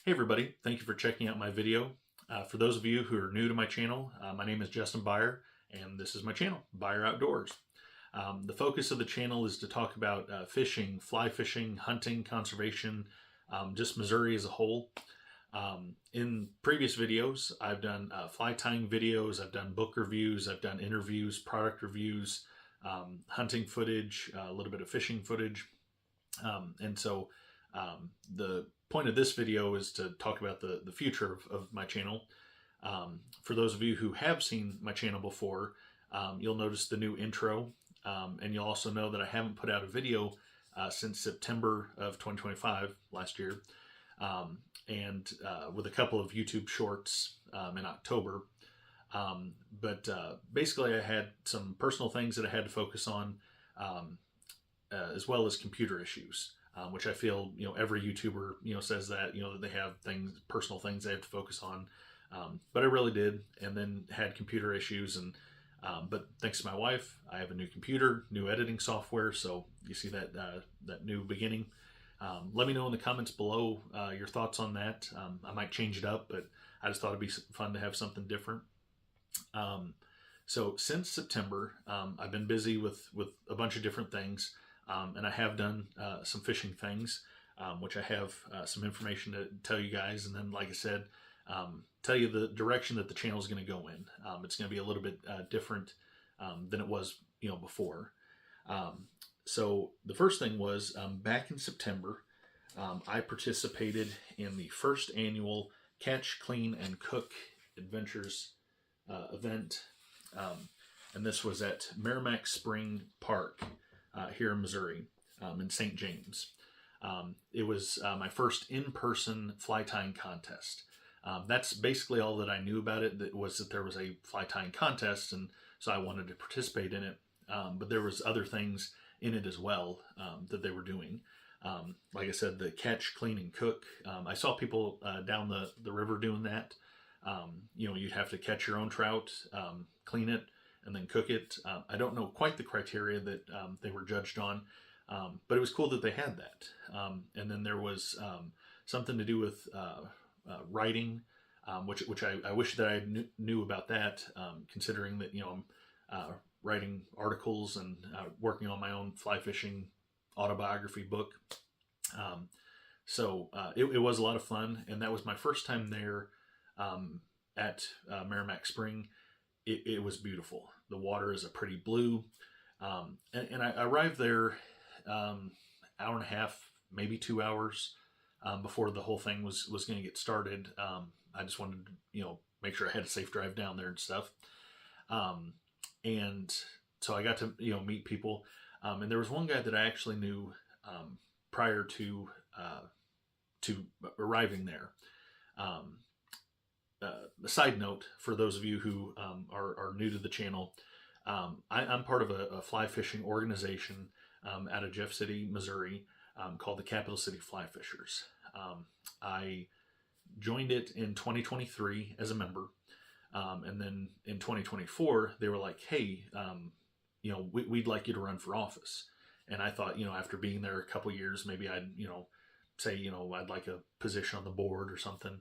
Hey everybody, thank you for checking out my video. For those of you who are new to my channel, my name is Justin Beyer, and this is my channel, Beyer Outdoors. The focus of the channel is to talk about fishing, fly fishing, hunting, conservation, just Missouri as a whole. In previous videos, I've done fly tying videos, I've done book reviews, I've done interviews, product reviews, hunting footage, a little bit of fishing footage. The point of this video is to talk about the future of my channel. For those of you who have seen my channel before, you'll notice the new intro, and you'll also know that I haven't put out a video since September of 2025, last year, with a couple of YouTube shorts in October. Basically I had some personal things that I had to focus on, as well as computer issues. Which I feel, every YouTuber, says that, that they have personal things they have to focus on. But I really did, and then had computer issues. But thanks to my wife, I have a new computer, new editing software. So you see that new beginning. Let me know in the comments below your thoughts on that. I might change it up, but I just thought it'd be fun to have something different. So since September, I've been busy with a bunch of different things. And I have done some fishing things, which I have some information to tell you guys. And then, like I said, tell you the direction that the channel is going to go in. It's going to be a little bit different than it was, before. So the first thing was back in September, I participated in the first annual Catch, Clean, and Cook Adventures event. And this was at Merrimack Spring Park. Here in Missouri, in St. James. It was my first in-person fly tying contest. That's basically all that I knew about it. That was that there was a fly tying contest, and so I wanted to participate in it. But there was other things in it as well that they were doing. Like I said, the Catch, Clean, and Cook. I saw people down the river doing that. You'd have to catch your own trout, clean it, and then cook it. I don't know quite the criteria that they were judged on, but it was cool that they had that. And then there was something to do with writing, which I wish that I knew about that, considering that I'm writing articles and working on my own fly fishing autobiography book. It was a lot of fun, and that was my first time there at Merrimack Spring. It was beautiful. The water is a pretty blue. And I arrived there hour and a half, maybe 2 hours before the whole thing was going to get started. I just wanted to, make sure I had a safe drive down there and stuff. And so I got to, meet people. And there was one guy that I actually knew prior to arriving there. A side note for those of you who are new to the channel, I'm part of a fly fishing organization out of Jeff City, Missouri, called the Capital City Fly Fishers. I joined it in 2023 as a member, and then in 2024 they were like, "Hey, we'd like you to run for office." And I thought, after being there a couple years, maybe I'd say I'd like a position on the board or something.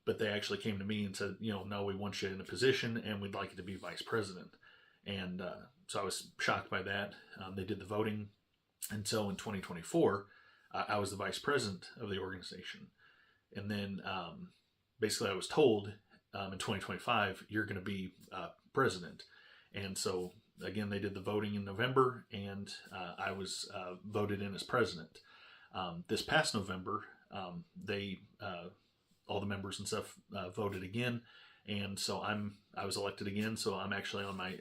But they actually came to me and said, no, we want you in a position and we'd like you to be vice president. And so I was shocked by that. They did the voting. And so in 2024, I was the vice president of the organization. And then basically I was told in 2025, you're going to be president. And so again, they did the voting in November, and I was voted in as president. This past November, all the members and stuff voted again, and so I was elected again. So I'm actually on my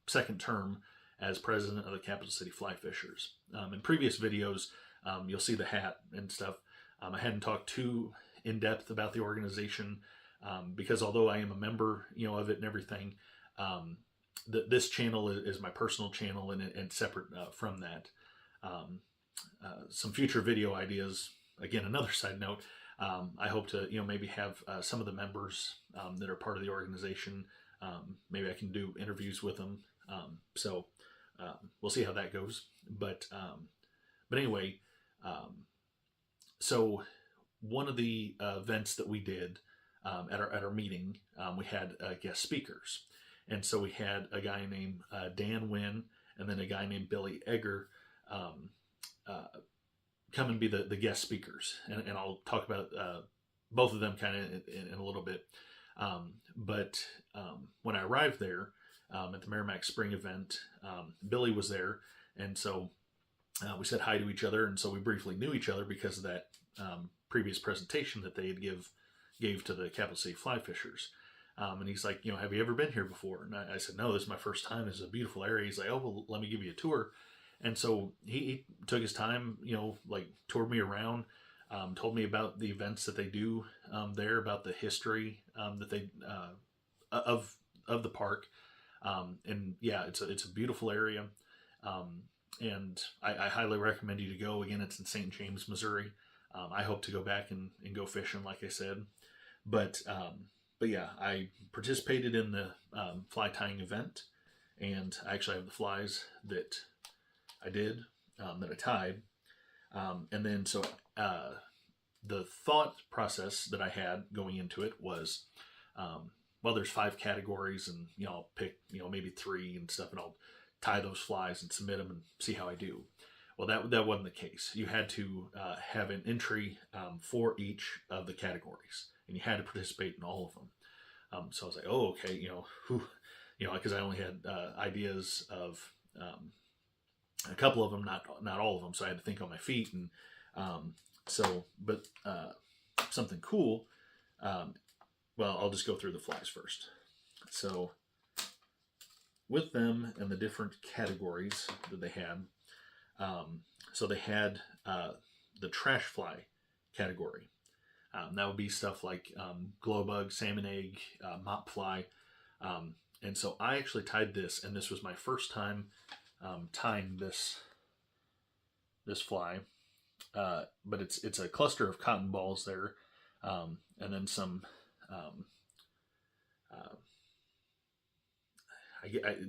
second term as president of the Capital City Fly Fishers. In previous videos, you'll see the hat and stuff. I hadn't talked too in depth about the organization because although I am a member, of it and everything, this channel is my personal channel and separate from that. Some future video ideas. Again, another side note. I hope to, maybe have some of the members that are part of the organization. Maybe I can do interviews with them. We'll see how that goes. But anyway, so one of the events that we did at our meeting, we had guest speakers, and so we had a guy named Dan Wynn and then a guy named Billy Egger um, come and be the guest speakers, and I'll talk about both of them kind of in a little bit. But when I arrived there at the Merrimack Spring event, Billy was there, and so we said hi to each other, and so we briefly knew each other because of that previous presentation that they had gave to the Capital City Fly Fishers. And he's like, have you ever been here before? And I said, no, this is my first time. It's a beautiful area. He's like, oh, well, let me give you a tour. And so he took his time, like toured me around, told me about the events that they do there, about the history that they of the park. And yeah, it's a beautiful area. And I highly recommend you to go. Again, it's in St. James, Missouri. I hope to go back and go fishing, like I said. But yeah, I participated in the fly tying event, and I actually have the flies that I did, that I tied. And then so the thought process that I had going into it was, well, there's 5 categories, and I'll pick maybe 3 and stuff, and I'll tie those flies and submit them and see how I do. Well, that wasn't the case. You had to have an entry for each of the categories, and you had to participate in all of them. So I was like, oh, okay, because I only had ideas of a couple of them, not all of them. So I had to think on my feet, and but something cool. Well, I'll just go through the flies first. So with them and the different categories that they had. So they had the trash fly category. That would be stuff like glow bug, salmon egg, mop fly. And so I actually tied this, and this was my first time tying this fly. But it's a cluster of cotton balls there, and then some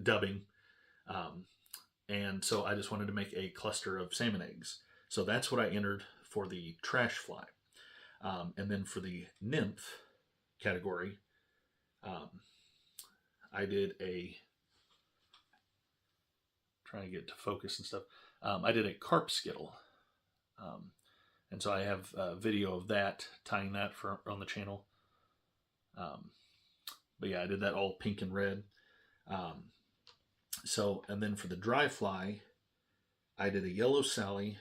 dubbing. And so I just wanted to make a cluster of salmon eggs. So that's what I entered for the trash fly. And then for the nymph category, I did trying to get to focus and stuff. I did a carp skittle. And so I have a video of that, tying that on the channel. But yeah, I did that all pink and red. And then for the dry fly, I did a yellow Sally,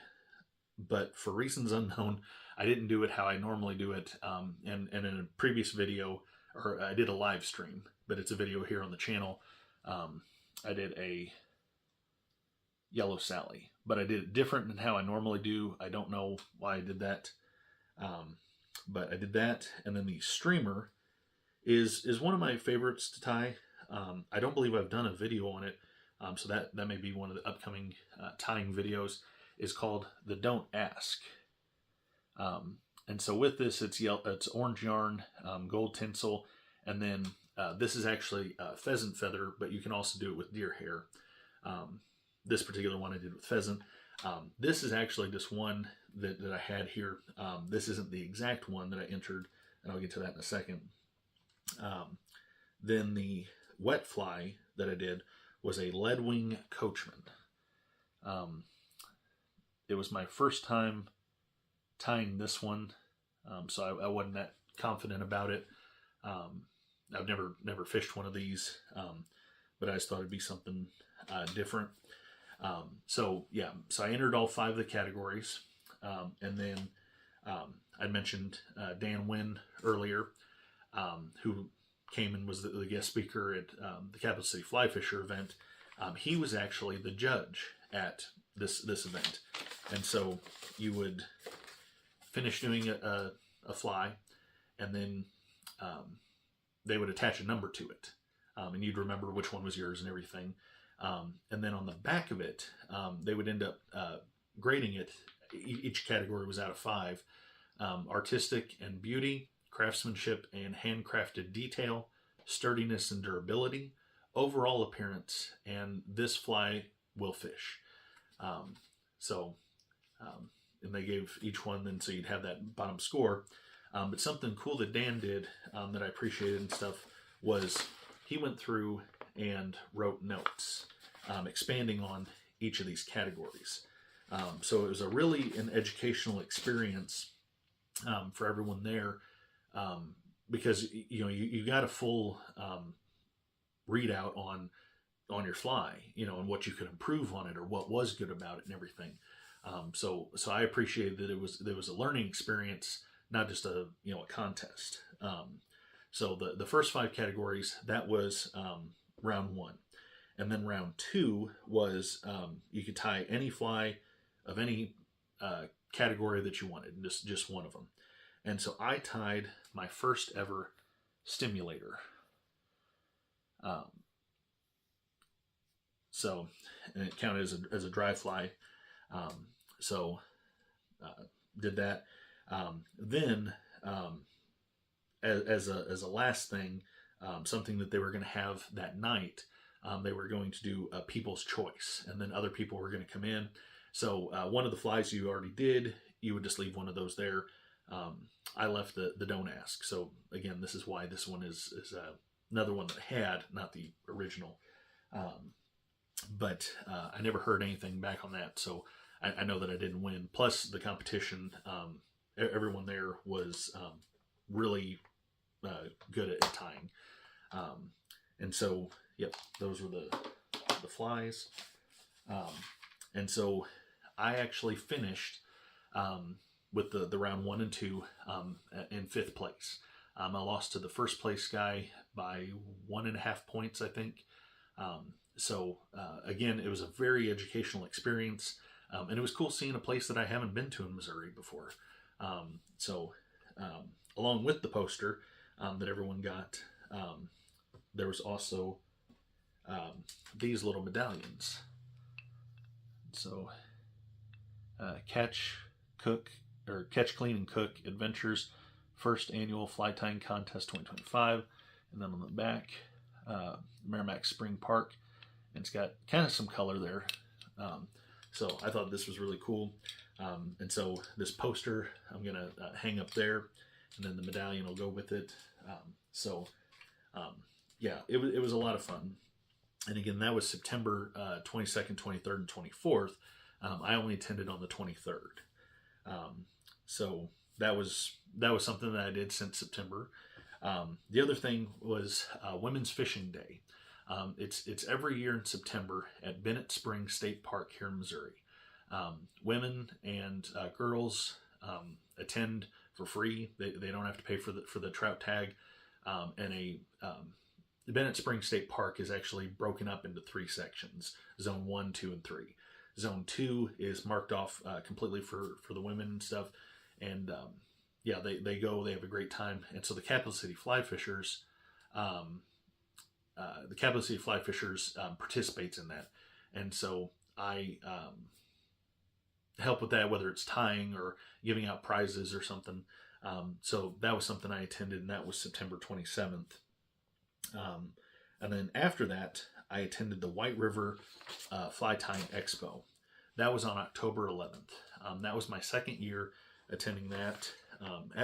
but for reasons unknown, I didn't do it how I normally do it. And in a previous video, or I did a live stream, but it's a video here on the channel. I did a yellow Sally, but I did it different than how I normally do. I don't know why I did that. But I did that. And then the streamer is one of my favorites to tie. I don't believe I've done a video on it. So that may be one of the upcoming tying videos. Is called the Don't Ask. And so with this, it's orange yarn, gold tinsel, and then this is actually pheasant feather, but you can also do it with deer hair. This particular one I did with pheasant. This is actually just one that I had here. This isn't the exact one that I entered, and I'll get to that in a second. Then the wet fly that I did was a leadwing coachman. It was my first time tying this one, so I wasn't that confident about it. I've never fished one of these, but I just thought it'd be something different. So I entered all 5 of the categories, and then I mentioned Dan Wynn earlier, who came and was the guest speaker at the Capital City Fly Fisher event. He was actually the judge at this event, and so you would finish doing a fly, and then they would attach a number to it, and you'd remember which one was yours and everything. And then on the back of it, they would end up grading it. Each category was out of 5. Artistic and beauty, craftsmanship and handcrafted detail, sturdiness and durability, overall appearance, and this fly will fish. and they gave each one, then so you'd have that bottom score. But something cool that Dan did that I appreciated and stuff was he went through and wrote notes expanding on each of these categories. So it was a really an educational experience for everyone there, because you got a full readout on your fly, and what you could improve on it or what was good about it and everything. So I appreciated that there was a learning experience, not just a contest. So the first 5 categories, that was round 1, and then round 2 was you could tie any fly of any category that you wanted, just one of them. And so I tied my first ever stimulator. And it counted as a dry fly. Did that. Then, as a last thing, something that they were going to have that night, they were going to do a people's choice, and then other people were going to come in. So one of the flies you already did, you would just leave one of those there. I left the don't ask. So again, this is why this one is another one that I had, not the original. But I never heard anything back on that, so I know that I didn't win. Plus the competition, everyone there was really good at tying. And so, yep, those were the flies. And so I actually finished with the round 1 and 2 in 5th place. I lost to the first place guy by 1.5 points, I think. Again, it was a very educational experience, and it was cool seeing a place that I haven't been to in Missouri before. Along with the poster that everyone got, there was also these little medallions. So, Catch, Clean, and Cook Adventures, First Annual Fly Tying Contest 2025, and then on the back, Merrimack Spring Park, and it's got kind of some color there. So I thought this was really cool. And so this poster I'm going to hang up there, and then the medallion will go with it. It was a lot of fun. And again, that was September 22nd, 23rd, and 24th. I only attended on the 23rd. So that was something that I did since September. The other thing was Women's Fishing Day. It's every year in September at Bennett Springs State Park here in Missouri. Women and girls attend for free. They don't have to pay for the trout tag. The Bennett Springs State Park is actually broken up into 3 sections: Zone 1, 2, and 3. Zone 2 is marked off completely for the women and stuff. And they go, they have a great time. And so the Capital City Fly Fishers, participates in that. And so I help with that, whether it's tying or giving out prizes or something. So that was something I attended, and that was September 27th. And then after that, I attended the White River Fly Tying Expo. That was on October 11th. That was my second year attending that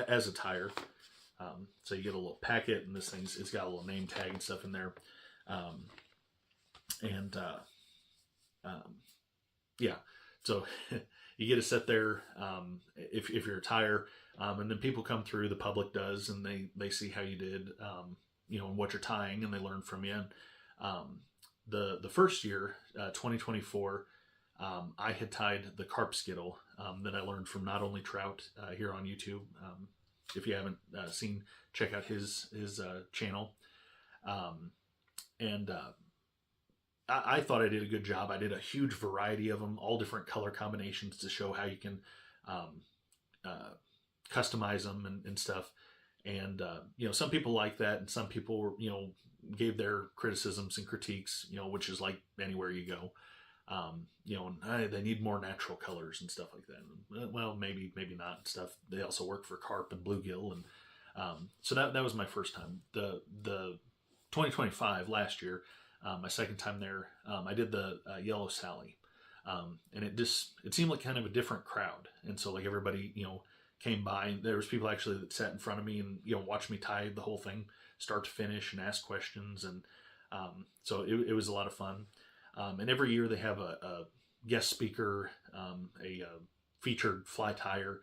as a tyer. So you get a little packet, and this it's got a little name tag and stuff in there. So you get to sit there if you're a tyer, and then people come through, the public does, and they see how you did, and what you're tying, and they learn from you. The first year, 2024, I had tied the carp skittle that I learned from Not Only Trout here on YouTube. If you haven't seen, check out his channel. I thought I did a good job. I did a huge variety of them, all different color combinations to show how you can customize them and stuff. And, some people like that, and some people, gave their criticisms and critiques, which is like anywhere you go. And they need more natural colors and stuff like that. Well, maybe not and stuff. They also work for carp and bluegill. And so that was my first time. The 2025, last year, my second time there, I did the Yellow Sally. And it seemed like kind of a different crowd. And so like everybody, came by, and there was people actually that sat in front of me and, watched me tie the whole thing start to finish and ask questions. And so it was a lot of fun. And every year they have a guest speaker, a featured fly tyer.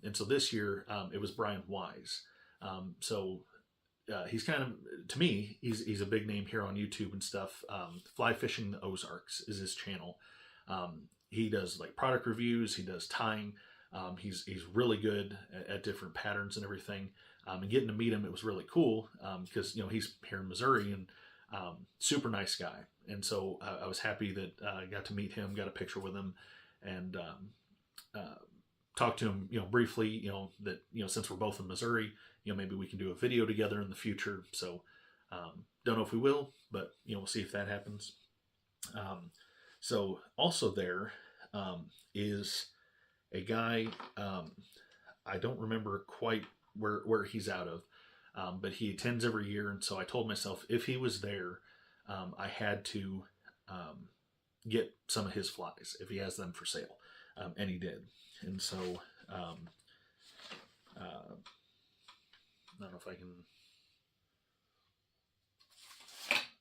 And so this year it was Brian Wise. So he's kind of, to me, he's a big name here on YouTube and stuff. Fly Fishing the Ozarks is his channel. He does like product reviews. He does tying. He's really good at different patterns and everything. And getting to meet him, it was really cool because he's here in Missouri, and super nice guy. And so I was happy that I got to meet him, got a picture with him, and talked to him, briefly. That since we're both in Missouri, maybe we can do a video together in the future. So don't know if we will, but we'll see if that happens. So also there is a guy, I don't remember quite where he's out of, but he attends every year. And so I told myself if he was there, I had to get some of his flies if he has them for sale. And he did. And so I don't know if I can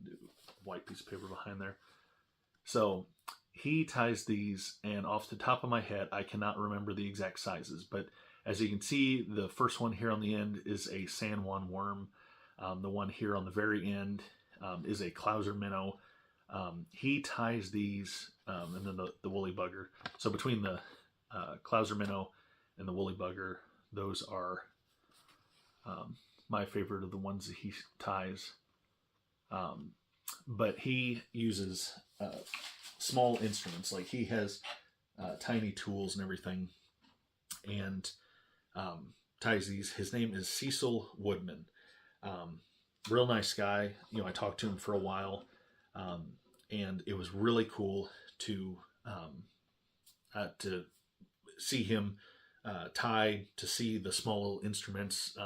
do a white piece of paper behind there. So he ties these, and off the top of my head, I cannot remember the exact sizes, but as you can see, the first one here on the end is a San Juan worm. The one here on the very end is a Clouser minnow. He ties these, and then the woolly bugger. So between the Clouser minnow and the woolly bugger, those are my favorite of the ones that he ties. But he uses small instruments. Like he has tiny tools and everything, and ties these. His name is Cecil Woodman. Real nice guy. I talked to him for a while, and it was really cool to see him tie, to see the small instruments.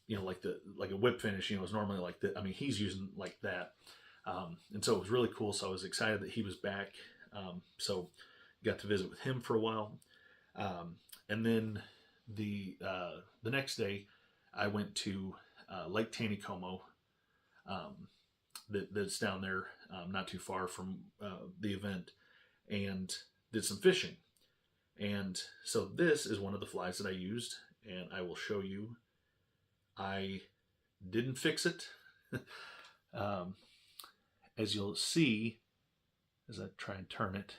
Like a whip finish. Is normally like that. I mean, he's using like that. And so it was really cool. So I was excited that he was back. So got to visit with him for a while. And then the next day I went to Lake Taneycomo, that's down there, not too far from the event, and did some fishing. And so this is one of the flies that I used, and I will show you. I didn't fix it. As you'll see, as I try and turn it,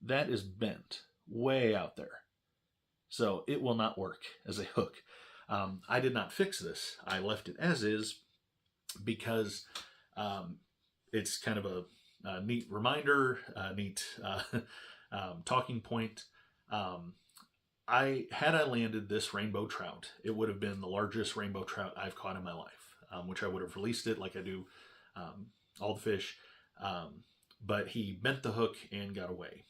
that is bent way out there. So it will not work as a hook. I did not fix this. I left it as is because it's kind of a neat reminder, a neat talking point. Had I landed this rainbow trout, it would have been the largest rainbow trout I've caught in my life, which I would have released it like I do all the fish. But he bent the hook and got away.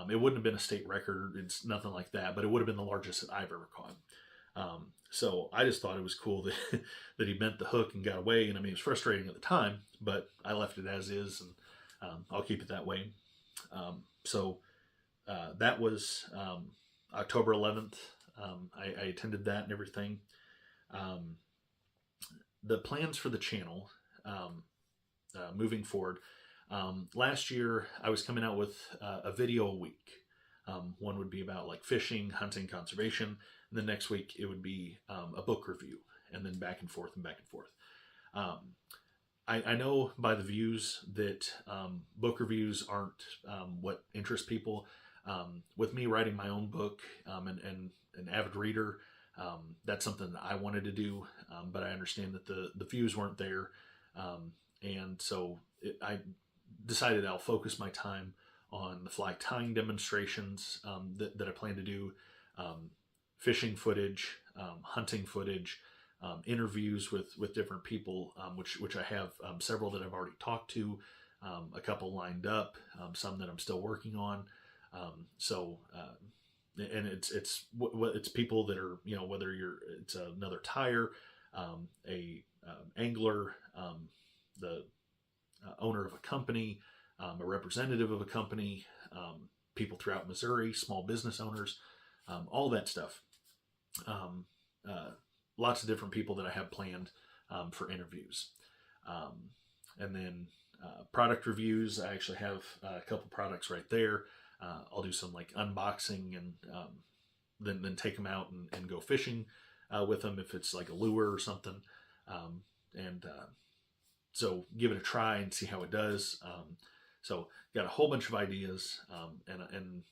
It wouldn't have been a state record. It's nothing like that, but it would have been the largest that I've ever caught. So I just thought it was cool that, that he bent the hook and got away. And I mean, it was frustrating at the time, but I left it as is, and I'll keep it that way. So that was October 11th. I attended that and everything. The plans for the channel moving forward. Last year, I was coming out with a video a week. One would be about like fishing, hunting, conservation. And the next week, it would be a book review, and then back and forth and back and forth. I know by the views that book reviews aren't what interests people. With me writing my own book and an avid reader, that's something that I wanted to do, but I understand that the views weren't there. And so I decided I'll focus my time on the fly tying demonstrations that I plan to do, fishing footage, hunting footage, interviews with different people, which I have several that I've already talked to, a couple lined up, some that I'm still working on. And it's people that are, whether it's another tyer, a angler, the owner of a company, a representative of a company, people throughout Missouri, small business owners, all that stuff. Lots of different people that I have planned for interviews. And then product reviews. I actually have a couple products right there. I'll do some like unboxing and then take them out and go fishing with them if it's like a lure or something. So give it a try and see how it does. So got a whole bunch of ideas, and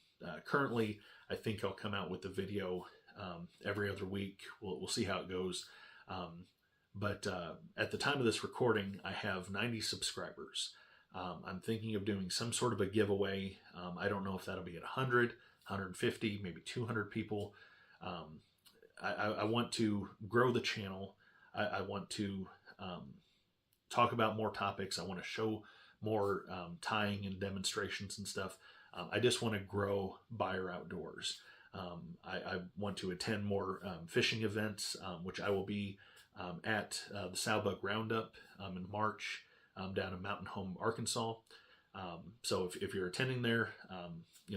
currently I think I'll come out with a video every other week. We'll see how it goes. But at the time of this recording, I have 90 subscribers. I'm thinking of doing some sort of a giveaway. I don't know if that'll be at 100, 150, maybe 200 people. I want to grow the channel. I want to talk about more topics. I want to show more tying and demonstrations and stuff. I just want to grow Beyer Outdoors. I want to attend more fishing events, which I will be at the Sowbug Roundup in March down in Mountain Home, Arkansas. So if you're attending there,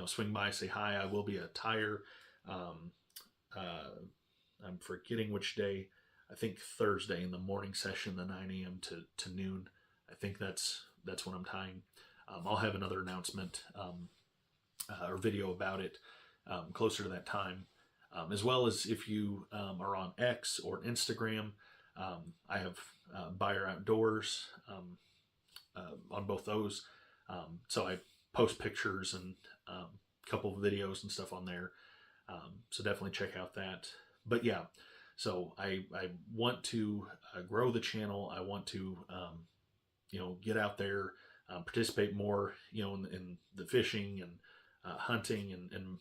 swing by, say hi. I will be at Tire. I'm forgetting which day. I think Thursday in the morning session, the 9 a.m. to noon. I think that's when I'm tying. I'll have another announcement or video about it closer to that time. As well as if you are on X or Instagram, I have Beyer Outdoors on both those. So I post pictures and a couple of videos and stuff on there. So definitely check out that. But yeah, so I want to grow the channel. I want to, get out there, participate more, in the fishing and hunting and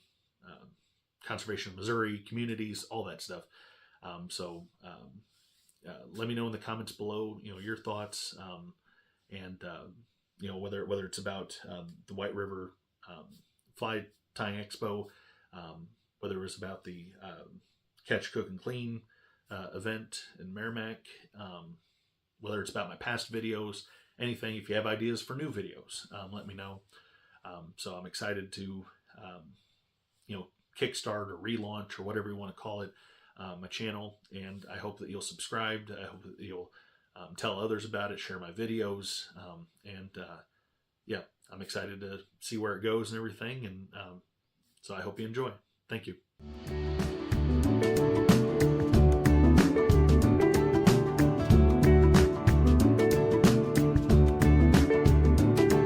conservation of Missouri, communities, all that stuff. Let me know in the comments below, your thoughts, and whether it's about the White River Fly Tying Expo, whether it was about the Catch, Cook, and Clean event in Merrimack, whether it's about my past videos, anything. If you have ideas for new videos, let me know. So I'm excited to, kickstart or relaunch or whatever you want to call it, my channel. And I hope that you'll subscribe. I hope that you'll tell others about it, share my videos. I'm excited to see where it goes and everything. And so I hope you enjoy. Thank you.